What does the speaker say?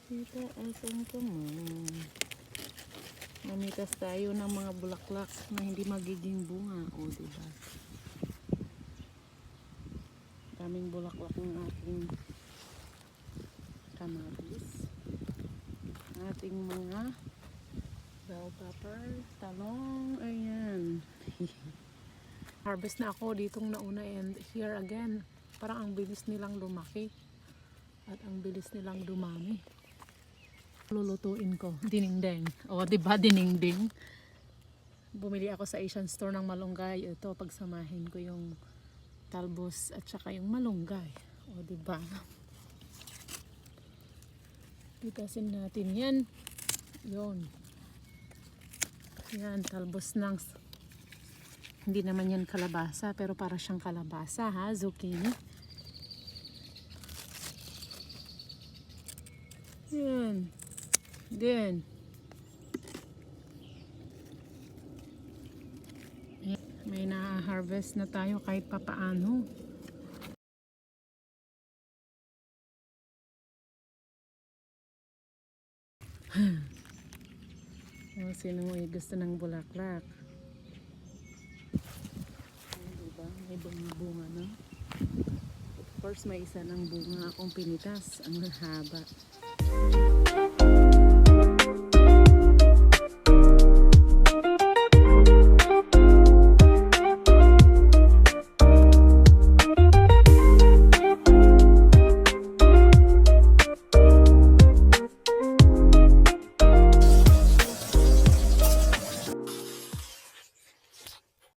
Tita, asan ka man? Namitas tayo ng mga bulaklak na hindi magiging bunga. O, diba? Daming bulaklak ng ating kamatis. Ating mga bell pepper, talong, ayan. Harvest na ako ditong nauna and here again. Parang ang bilis nilang lumaki. At ang bilis nilang dumami. Lulutuin ko, dinengdeng. O, diba, dinengdeng? Bumili ako sa Asian store ng malunggay. Ito, pagsamahin ko yung talbos at saka yung malunggay. O, diba? Pitasin natin yan. Yun. Yan, talbos ng... Hindi naman yan kalabasa, pero para siyang kalabasa, ha? Zucchini. Yan. Then, may na-harvest na tayo kahit papaano. Oh, sino mo gusto ng bulaklak? Diba? May bunga na. Of course, may isa ng bunga akong pinitas. Ang haba.